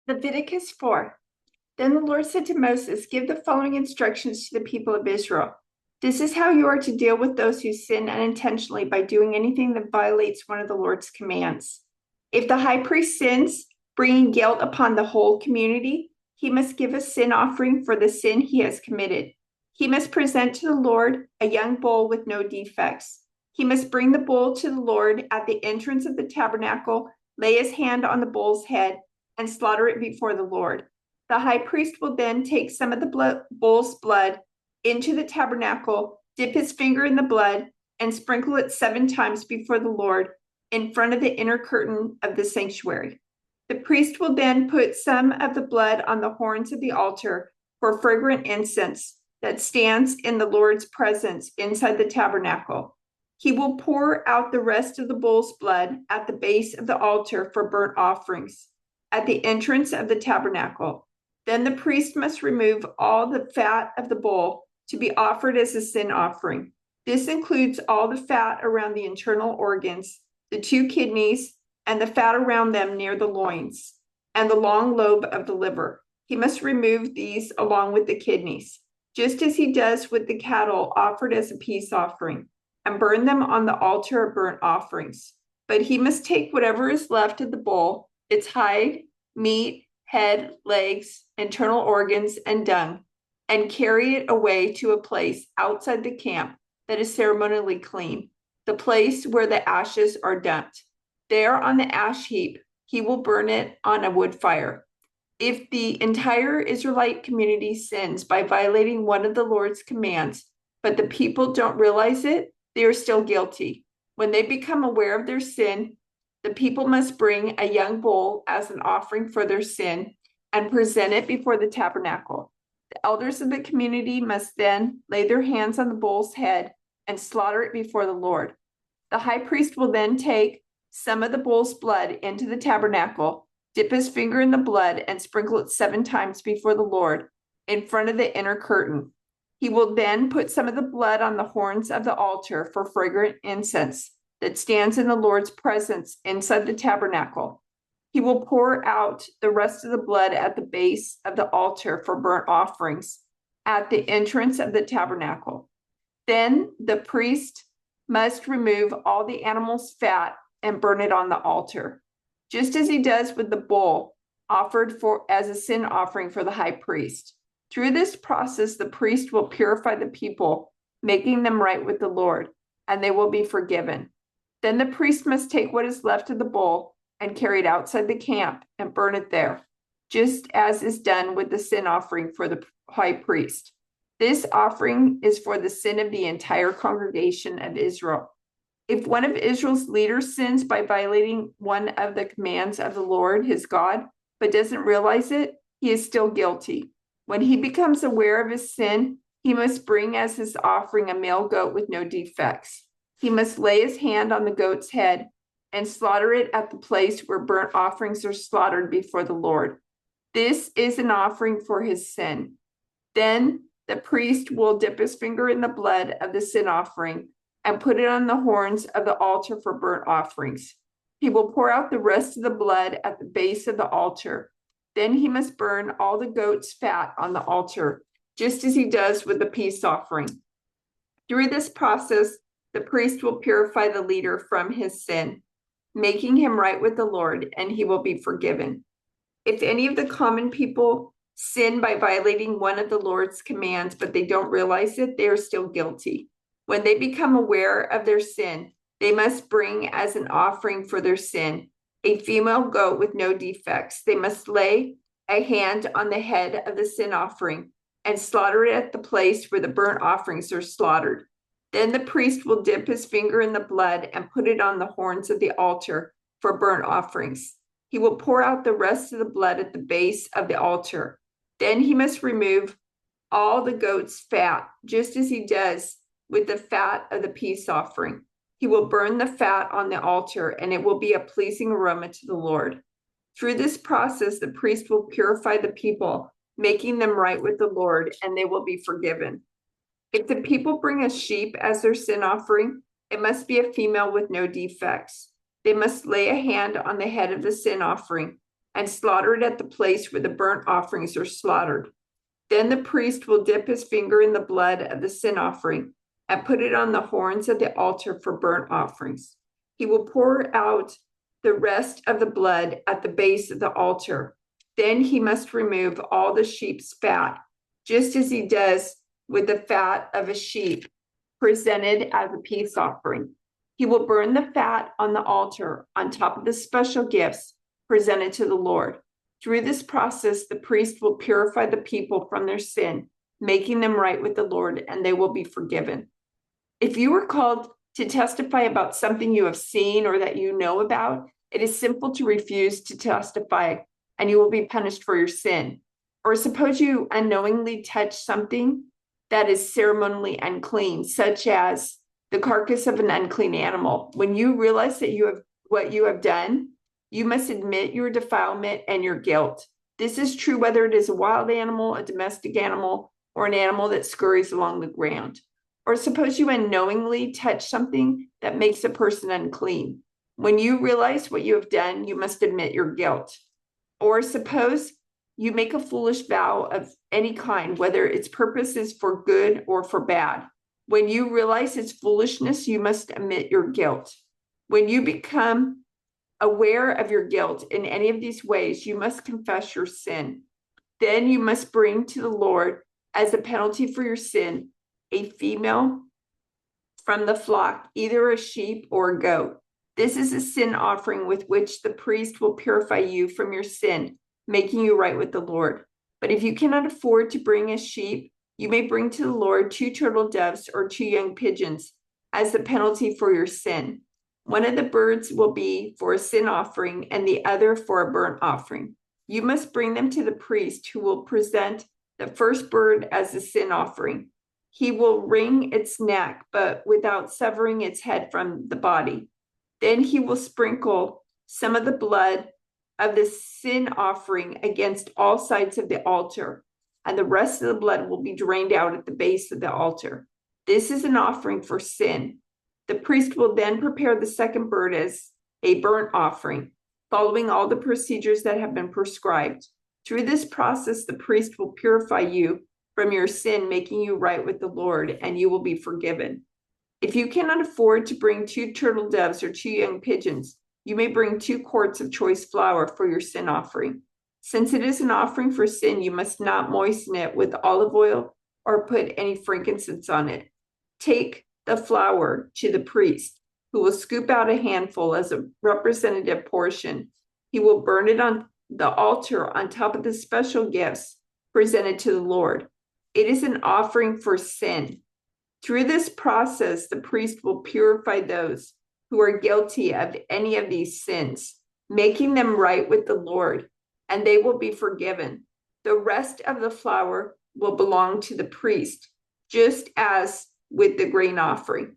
Leviticus 4. Then the Lord said to Moses, "Give the following instructions to the people of Israel. This is how you are to deal with those who sin unintentionally by doing anything that violates one of the Lord's commands. If the high priest sins, bringing guilt upon the whole community, he must give a sin offering for the sin he has committed. He must present to the Lord a young bull with no defects. He must bring the bull to the Lord at the entrance of the tabernacle, lay his hand on the bull's head, and slaughter it before the Lord. The high priest will then take some of the bull's blood into the tabernacle, dip his finger in the blood, and sprinkle it 7 times before the Lord in front of the inner curtain of the sanctuary. The priest will then put some of the blood on the horns of the altar for fragrant incense that stands in the Lord's presence inside the tabernacle. He will pour out the rest of the bull's blood at the base of the altar for burnt offerings at the entrance of the tabernacle. Then the priest must remove all the fat of the bull to be offered as a sin offering. This includes all the fat around the internal organs, the 2 kidneys, and the fat around them near the loins, and the long lobe of the liver. He must remove these along with the kidneys, just as he does with the cattle offered as a peace offering, and burn them on the altar of burnt offerings. But he must take whatever is left of the bull, its hide, meat, head, legs, internal organs, and dung, and carry it away to a place outside the camp that is ceremonially clean, the place where the ashes are dumped. There on the ash heap, he will burn it on a wood fire. If the entire Israelite community sins by violating one of the Lord's commands, but the people don't realize it, they are still guilty. When they become aware of their sin, the people must bring a young bull as an offering for their sin and present it before the tabernacle. The elders of the community must then lay their hands on the bull's head and slaughter it before the Lord. The high priest will then take some of the bull's blood into the tabernacle, dip his finger in the blood, and sprinkle it 7 times before the Lord in front of the inner curtain. He will then put some of the blood on the horns of the altar for fragrant incense that stands in the Lord's presence inside the tabernacle. He will pour out the rest of the blood at the base of the altar for burnt offerings at the entrance of the tabernacle. Then the priest must remove all the animal's fat and burn it on the altar, just as he does with the bull offered as a sin offering for the high priest. Through this process, the priest will purify the people, making them right with the Lord, and they will be forgiven. Then the priest must take what is left of the bull and carry it outside the camp and burn it there, just as is done with the sin offering for the high priest. This offering is for the sin of the entire congregation of Israel. If one of Israel's leaders sins by violating one of the commands of the Lord, his God, but doesn't realize it, he is still guilty. When he becomes aware of his sin, he must bring as his offering a male goat with no defects. He must lay his hand on the goat's head and slaughter it at the place where burnt offerings are slaughtered before the Lord. This is an offering for his sin. Then the priest will dip his finger in the blood of the sin offering and put it on the horns of the altar for burnt offerings. He will pour out the rest of the blood at the base of the altar. Then he must burn all the goat's fat on the altar, just as he does with the peace offering. Through this process, the priest will purify the leader from his sin, making him right with the Lord, and he will be forgiven. If any of the common people sin by violating one of the Lord's commands, but they don't realize it, they are still guilty. When they become aware of their sin, they must bring as an offering for their sin a female goat with no defects. They must lay a hand on the head of the sin offering and slaughter it at the place where the burnt offerings are slaughtered. Then the priest will dip his finger in the blood and put it on the horns of the altar for burnt offerings. He will pour out the rest of the blood at the base of the altar. Then he must remove all the goat's fat, just as he does with the fat of the peace offering. He will burn the fat on the altar, and it will be a pleasing aroma to the Lord. Through this process, the priest will purify the people, making them right with the Lord, and they will be forgiven. If the people bring a sheep as their sin offering, it must be a female with no defects. They must lay a hand on the head of the sin offering and slaughter it at the place where the burnt offerings are slaughtered. Then the priest will dip his finger in the blood of the sin offering and put it on the horns of the altar for burnt offerings. He will pour out the rest of the blood at the base of the altar. Then he must remove all the sheep's fat, just as he does with the fat of a sheep presented as a peace offering. He will burn the fat on the altar on top of the special gifts presented to the Lord. Through this process, the priest will purify the people from their sin, making them right with the Lord, and they will be forgiven. If you are called to testify about something you have seen or that you know about, it is simple to refuse to testify, and you will be punished for your sin. Or suppose you unknowingly touch something that is ceremonially unclean, such as the carcass of an unclean animal. When you realize that what you have done, you must admit your defilement and your guilt. This is true whether it is a wild animal, a domestic animal, or an animal that scurries along the ground. Or suppose you unknowingly touch something that makes a person unclean. When you realize what you have done, you must admit your guilt. Or suppose you make a foolish vow of any kind, whether its purpose is for good or for bad. When you realize its foolishness, you must admit your guilt. When you become aware of your guilt in any of these ways, you must confess your sin. Then you must bring to the Lord, as a penalty for your sin, a female from the flock, either a sheep or a goat. This is a sin offering with which the priest will purify you from your sin, making you right with the Lord. But if you cannot afford to bring a sheep, you may bring to the Lord 2 turtle doves or 2 young pigeons as the penalty for your sin. One of the birds will be for a sin offering and the other for a burnt offering. You must bring them to the priest, who will present the first bird as a sin offering. He will wring its neck, but without severing its head from the body. Then he will sprinkle some of the blood of the sin offering against all sides of the altar, and the rest of the blood will be drained out at the base of the altar. This is an offering for sin. The priest will then prepare the second bird as a burnt offering, following all the procedures that have been prescribed. Through this process, the priest will purify you from your sin, making you right with the Lord, and you will be forgiven. If you cannot afford to bring 2 turtle doves or 2 young pigeons, you may bring 2 quarts of choice flour for your sin offering. Since it is an offering for sin, you must not moisten it with olive oil or put any frankincense on it. Take the flour to the priest, who will scoop out a handful as a representative portion. He will burn it on the altar on top of the special gifts presented to the Lord. It is an offering for sin. Through this process, the priest will purify those who are guilty of any of these sins, making them right with the Lord, and they will be forgiven. The rest of the flour will belong to the priest, just as with the grain offering.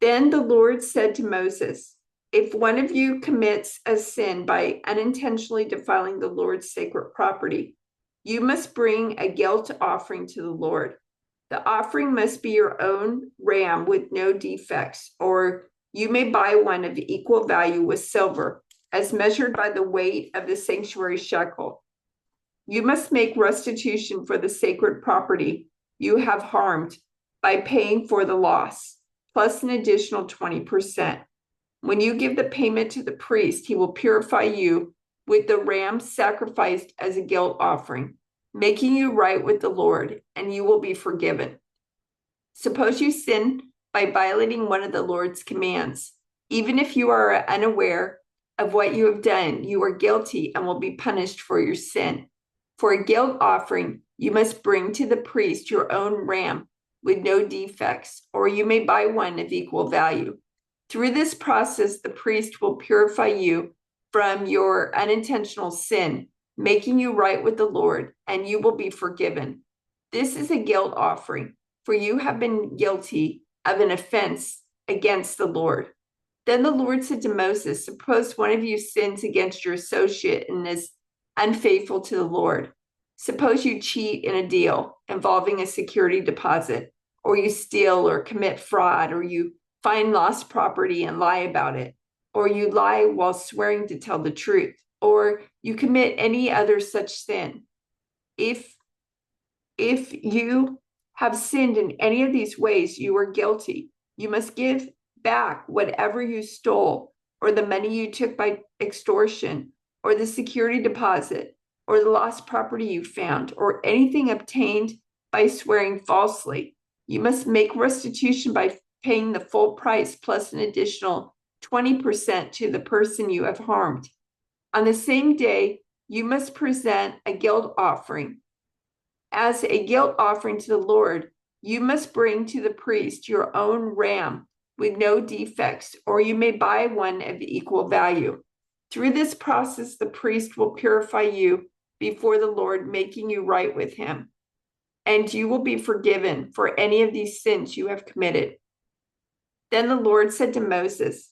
Then the Lord said to Moses, if one of you commits a sin by unintentionally defiling the Lord's sacred property, you must bring a guilt offering to the Lord. The offering must be your own ram with no defects, or you may buy one of equal value with silver, as measured by the weight of the sanctuary shekel. You must make restitution for the sacred property you have harmed by paying for the loss, plus an additional 20%. When you give the payment to the priest, he will purify you with the ram sacrificed as a guilt offering, making you right with the Lord, and you will be forgiven. Suppose you sin by violating one of the Lord's commands. Even if you are unaware of what you have done, you are guilty and will be punished for your sin. For a guilt offering, you must bring to the priest your own ram with no defects, or you may buy one of equal value. Through this process, the priest will purify you from your unintentional sin, making you right with the Lord, and you will be forgiven. This is a guilt offering, for you have been guilty of an offense against the Lord. Then the Lord said to Moses, suppose one of you sins against your associate and is unfaithful to the Lord. Suppose you cheat in a deal involving a security deposit, or you steal or commit fraud, or you find lost property and lie about it, or you lie while swearing to tell the truth. or you commit any other such sin. If you have sinned in any of these ways, you are guilty. You must give back whatever you stole, or the money you took by extortion, or the security deposit, or the lost property you found, or anything obtained by swearing falsely. You must make restitution by paying the full price plus an additional 20% to the person you have harmed. On the same day, you must present a guilt offering. As a guilt offering to the Lord, you must bring to the priest your own ram with no defects, or you may buy one of equal value. Through this process, the priest will purify you before the Lord, making you right with him, and you will be forgiven for any of these sins you have committed. Then the Lord said to Moses,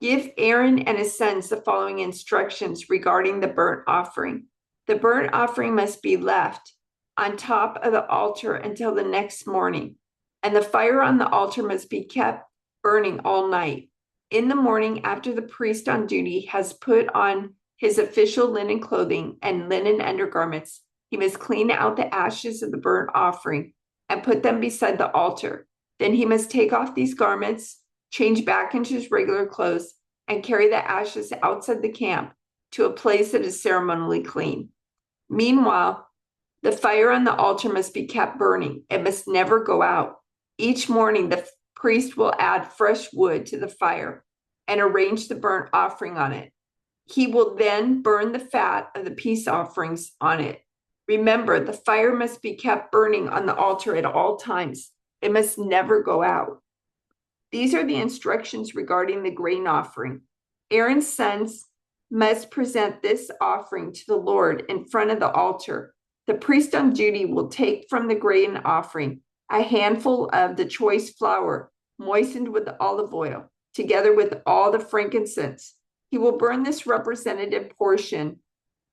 "Give Aaron and his sons the following instructions regarding the burnt offering. The burnt offering must be left on top of the altar until the next morning, and the fire on the altar must be kept burning all night. In the morning, after the priest on duty has put on his official linen clothing and linen undergarments, he must clean out the ashes of the burnt offering and put them beside the altar. Then he must take off these garments, change back into his regular clothes, and carry the ashes outside the camp to a place that is ceremonially clean. Meanwhile, the fire on the altar must be kept burning. It must never go out. Each morning, the priest will add fresh wood to the fire and arrange the burnt offering on it. He will then burn the fat of the peace offerings on it. Remember, the fire must be kept burning on the altar at all times. It must never go out. These are the instructions regarding the grain offering. Aaron's sons must present this offering to the Lord in front of the altar. The priest on duty will take from the grain offering a handful of the choice flour moistened with olive oil, together with all the frankincense. He will burn this representative portion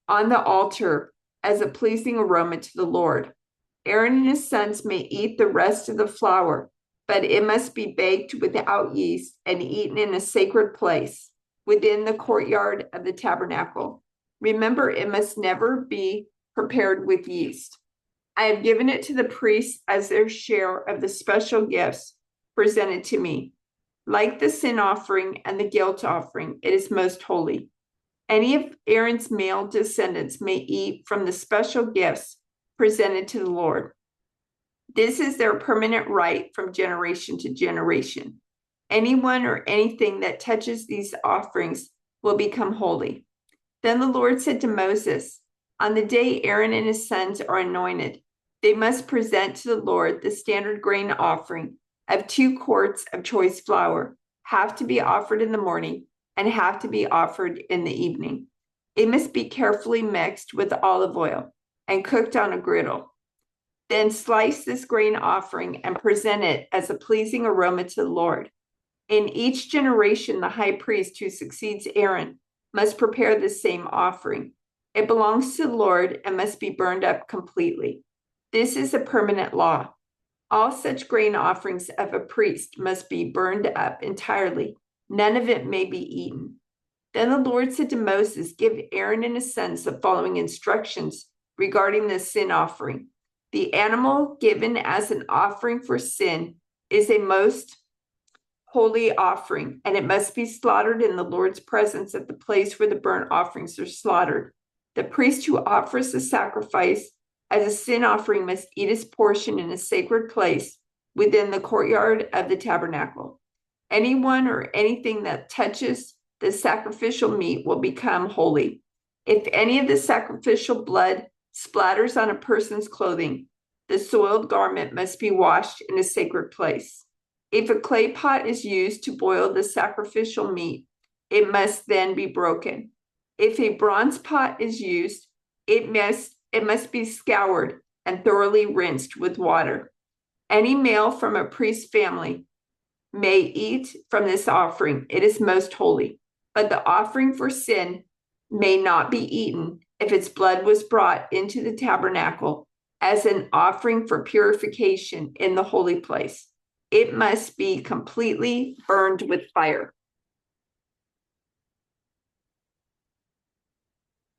on the altar as a pleasing aroma to the Lord. Aaron and his sons may eat the rest of the flour, but it must be baked without yeast and eaten in a sacred place within the courtyard of the tabernacle. Remember, it must never be prepared with yeast. I have given it to the priests as their share of the special gifts presented to me. Like the sin offering and the guilt offering, it is most holy. Any of Aaron's male descendants may eat from the special gifts presented to the Lord. This is their permanent right from generation to generation. Anyone or anything that touches these offerings will become holy. Then the Lord said to Moses, on the day Aaron and his sons are anointed, they must present to the Lord the standard grain offering of 2 quarts of choice flour, half to be offered in the morning and half to be offered in the evening. It must be carefully mixed with olive oil and cooked on a griddle. Then slice this grain offering and present it as a pleasing aroma to the Lord. In each generation, the high priest who succeeds Aaron must prepare the same offering. It belongs to the Lord and must be burned up completely. This is a permanent law. All such grain offerings of a priest must be burned up entirely. None of it may be eaten. Then the Lord said to Moses, give Aaron and his sons the following instructions regarding the sin offering. The animal given as an offering for sin is a most holy offering, and it must be slaughtered in the Lord's presence at the place where the burnt offerings are slaughtered. The priest who offers the sacrifice as a sin offering must eat his portion in a sacred place within the courtyard of the tabernacle. Anyone or anything that touches the sacrificial meat will become holy. If any of the sacrificial blood splatters on a person's clothing, the soiled garment must be washed in a sacred place. If a clay pot is used to boil the sacrificial meat, it must then be broken. If a bronze pot is used, it must be scoured and thoroughly rinsed with water. Any male from a priest's family may eat from this offering. It is most holy. But the offering for sin may not be eaten if its blood was brought into the tabernacle as an offering for purification in the holy place. It must be completely burned with fire.